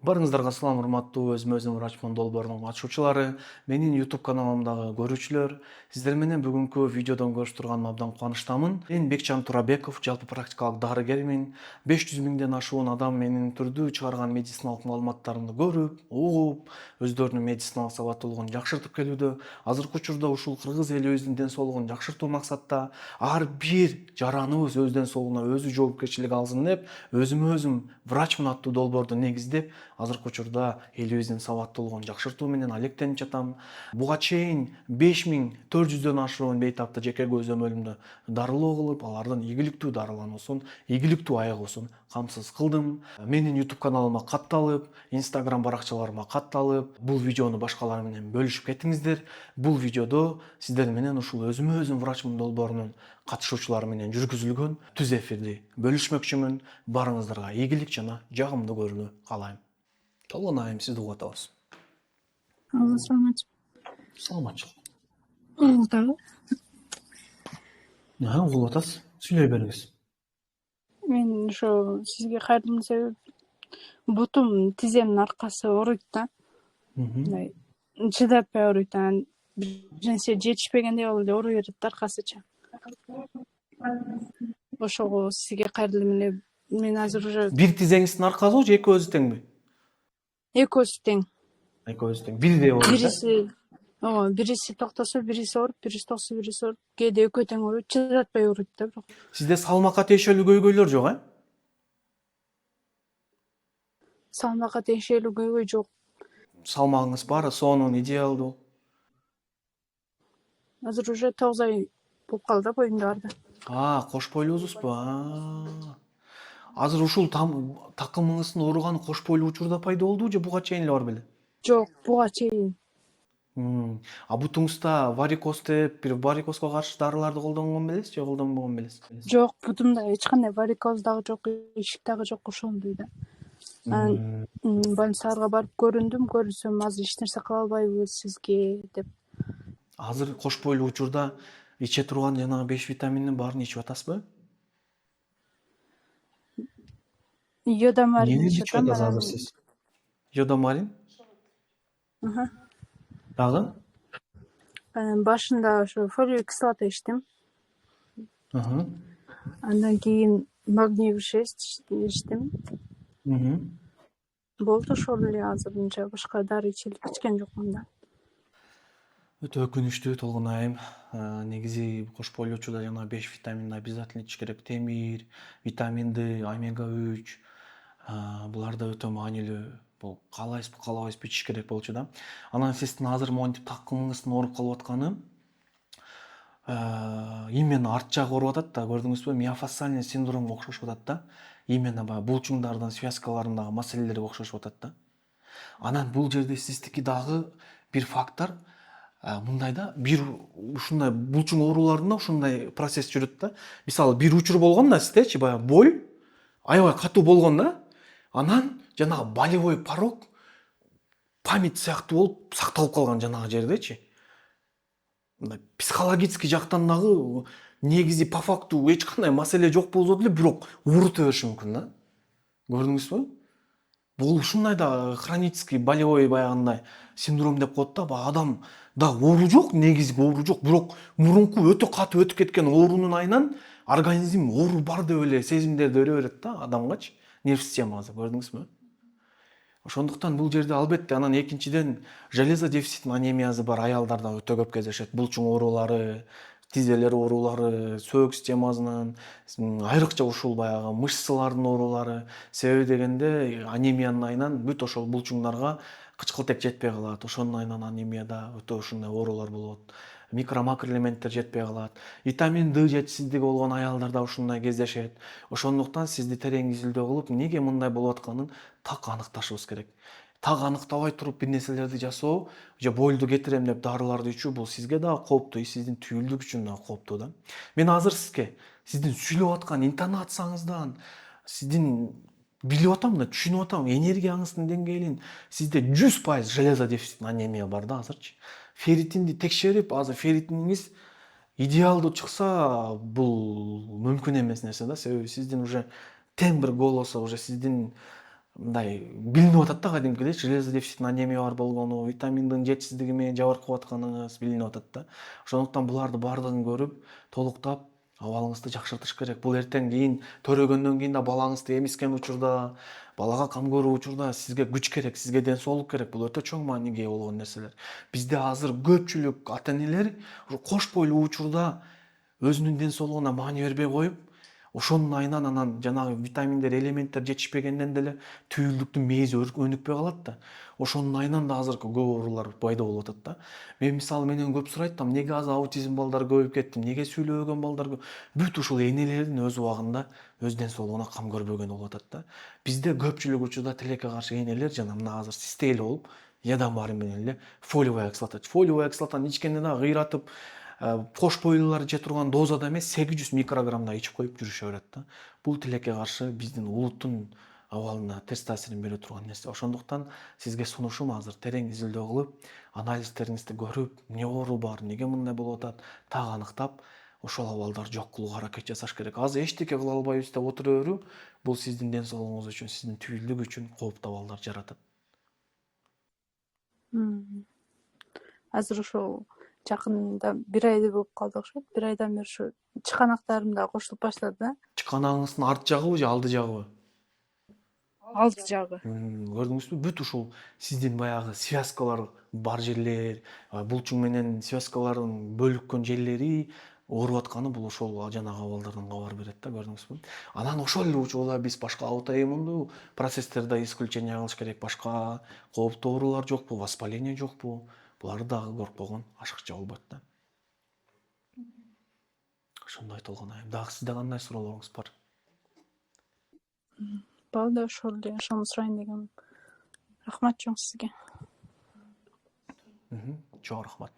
Барыңыздарга салам, урматтуу өзүм врачмын долбоорунун катышуучулары, менин YouTube каналымдагы көрүүчүлөр. Сиздер менен бүгүнкү видеодон көрүшүп турганыма абдан кубанычтамын. Мен Бекчан Турабеков, жалпы практикалык дарыгермин. 500 миңден ашуун адам менин түрдүү чыгарган медициналык маалыматтарымды көрүп, угуп, өздөрүнүн медициналык сабаттуулугун жакшыртып келүүдө. Азыркы учурда ушул кыргыз элибиздин ден соолугун жакшыртуу максатта ар бир жараныбыз өз ден соолугуна өзү жоопкерчилик алсын деп, өзүмө өзүм врачмын аттуу долбоорду негиздеп, азыркы учурда элибиздин сабаттуулугун жакшыртуу менен алектенип жатам. Буга чейин 5400дөн ашуун бейтапты жеке көзөмөлүмдө дарылоо кылып, алардын ийгиликтүү дарылануусун, ийгиликтүү айыгуусун камсыз кылдым. Менин YouTube каналыма катталып, Instagram баракчаларыма катталып, бул видеону башкалар менен бөлүшүп кетиңиздер. Бул видеодо сиздер менен ушул өзүмө өзүм врачмын долбоорунун катышуучулары менен жүргүзүлгөн түз эфирди бөлүшмөкчүмүн. Барыңыздарга ийгилик жана жагымдуу көрүүнү каалайм. Толгонайым, сизди угуп атабыз. Саламатчы. Саламатчылык. Угултабы? Угулуп атасыз. Сүйлөй бериңиз. Мен ошо сизге кайрылдым себеп бутум, тиземдин аркасы ооруйт да. Мындай чыдатпай ооруйт, анан бир нерсе жетишпегендей болуп эле ооруй берет да аркасыча. Ошого сизге кайрылдым эле. Мен азыр уже Бир тизеңиздин аркасыбы же экөөбүз теңби? экөөсү тең. Экөөбүз тең. Бирдей ооруйт да? Бириси токтосо бириси ооруп, бириси токсо бириси ооруп, кээде экөө тең ооруйт, чыдатпай ооруйт да бирок. Сизде салмакка тиешелүү көйгөйлөр жок, Салмакка тиешелүү көйгөй жок. Салмагыңыз баары сонун, идеалдуу. Азыр уже 9 ай болуп калды да боюмда барда. Кош бойлуусузбу? Азыр ушул такымыңыздын ооруганы кош бойлуу учурда пайда болдубу же буга чейин эле бар беле? Жок, буга чейин. Бутуңузда варикоз деп, бир варикозго каршы дарыларды колдонгон белесиз же колдонбогон белесиз? Жок, бутумда эч кандай варикоз дагы жок, ишик дагы жок ошондой да. Анан больницаларга барып көрүндүм, көрүнсөм азыр эч нерсе кыла албайбыз сизге деп. Азыр кош бойлуу учурда иче турган жанагы 5 витаминдин баарын ичип атасызбы? Йодамарин Эмнени ичип ичип атам, атасыз анан азыр сиз? Йодамарин? Дагы? анан башында ошо фолиевый кислота ичтим. Андан кийин магниевый 6 ичтим. Болду ошол эле азырынча, башка дары ичкен жокмун да. Өтө өкүнүчтүү, Толгонайым. Негизи кош бойлуу учурда жана 5 витаминди обязательно ичиш керек. Темир, витамин D, омега 3. Булар да өтө маанилүү. Бул каалайсызбы, каалабайсызбы ичиш керек болчу да. Анан сиздин азыр монтип такымыңыздын ооруп калып атканы именно арт жагы ооруп атат да, көрдүңүзбү? Миофасциальный синдромго окшошуп атат да. Именно баягы булчуңдардын связкаларындагы маселелерге окшошуп атат да. Анан бул жерде сиздики дагы бир фактор мындай да, бир ушундай булчуң ооруларында ушундай процесс жүрөт да. Мисалы бир учур болгон да сиздечи, баягы боль аябай катуу болгон да. Анан жанагы болевой порог память сыяктуу болуп сакталып калган жанагы жердечи. Мындай психологический жактан дагы негизи по факту эч кандай маселе жок болсо деле бирок оорута бериши мүмкүн да. Көрдүңүзбү? Бул ушундай да хронический болевой баягындай синдром деп коет да. Баягы адам да оору жок, негизги оору жок, бирок мурунку өтө катуу өтүп кеткен оорунун айынан организм оору бар деп эле сезимдерди бере берет да адамгачы, нерв системасы, көрдүңүзбү? Ошондуктан бул жерде албетте, анан экинчиден железо дефицитинин анемиясы бар аялдарда өтө көп кездешет. Булчуң оорулары, тизелер оорулары, сөөгү системасынын, айрыкча ушул баягы мышцалардын оорулары. Себеби дегенде анемиянын айынан бүт ошол булчуңдарга кычкылтек жетпей калат. Ошонун айынан анемияда өтө ушундай оорулар болот. Микро-макроэлементтер жетпей калат. Витамин D жетишсиздиги болгон аялдарда ушундай кездешет. Ошондуктан сизди терең изилдөө кылып, эмнеге мындай болуп атканын так аныкташыбыз керек. Так аныктабай туруп бир нерселерди жасоо же бойлду кетирем деп дарыларды ичүү бул сизге дагы кооптуу, сиздин түйүлдүк үчүн дагы кооптуу да. Мен азыр сизге сиздин сүйлөп аткан интонацияңыздан, сиздин билип атам да, түшүнүп атам, энергияңыздын деңгээлин, сизде 100% железо дефицитинин анемия бар да азырчы. Ферритинди текшерип, азыр ферритиниңиз идеалдуу чыкса, бул мүмкүн эмес нерсе да, себеби сиздин уже тембр голосо, уже сиздин мындай билинип атат да, кадимкидей железо дефицитинин анемия бар болгону, витаминдин жетишсиздиги менен жабыркап атканыңыз билинип атат да. Ошондуктан буларды баардыгын көрүп, толуктап абалыңызды жакшыртыш керек. Бул эртең кийин төрөгөндөн кийин да балаңызды эмискен учурда, балага кам көрүү учурда сизге күч керек, сизге ден соолук керек. Бул өтө чоң мааниге ээ болгон нерселер. Бизде азыр көпчүлүк ата-энелер кош бойлуу учурда өзүнүн ден соолугуна маани бербей коюп, ошонун айынан анан жанагы витаминдер, элементтер жетишпегенден деле түйүлдүктүн мээзи өнүкпөй калат да. Ошонун айынан да азыркы көп оорулар пайда болуп атат да. Мен мисалы менен көп сурайт да, эмнеге азыр аутизм балдар көбөйүп кетти, эмнеге сүйлөбөгөн балдар көп? Бүт ушул энелердин өз убагында өз ден соолугуна кам көрбөгөнү болуп атат да. Бизде көпчүлүк учурда тилекке каршы энелер жана мына азыр сизде эле болуп, ядан баары менен эле фолиевая кислота. Фолиевая кислотаны ичкенде дагы кыйратып, кош бойлуулар иче турган дозада эмес 800 микрограммда ичип коюп жүрүшө берет да. Бул тилекке каршы биздин улуттун абалына терс таасирин бере турган нерсе. Ошондуктан сизге сунушум азыр терең изилдөө кылып, анализтериңизди көрүп, эмне оору бар, эмнеге мындай болуп атат, так аныктап, ошол абалдар жок кылууга аракет жасаш керек. Азыр эчтеке кыла албайбыз деп отура берүү бул сиздин ден соолугуңуз үчүн, сиздин түйүлдүк үчүн кооптуу абалдар жаратат. Азыр ошол жакында 1 ай болуп калды окшойт. 1 айдан бери ушу чыканактарым да кошулуп баштады да. Чыканагыңыздын арт жагыбы же алды жагыбы? Алты жагы. Көрдүңүзбү? Бүт ушул сиздин баягы связкалар бар жерлер, булчуң менен связкалардын бөлүккөн жерлери ооруп атканы бул ошол жанагы абалдардан кабар берет да, көрдүңүзбү? Анан ошол эле учурда биз башка аутоиммундуу процесстерди исключение кылыш керек. Башка кооптуу оорулар жокпу, воспаление жокпу? Буларды дагы көрүп койгон ашыкча болбойт да. Ошондой айта алган. Дагы сизде кандай суроолоруңуз бар? Балда ошол эле, ошону сурайын дегем. Рахмат чоң сизге. Чоң рахмат.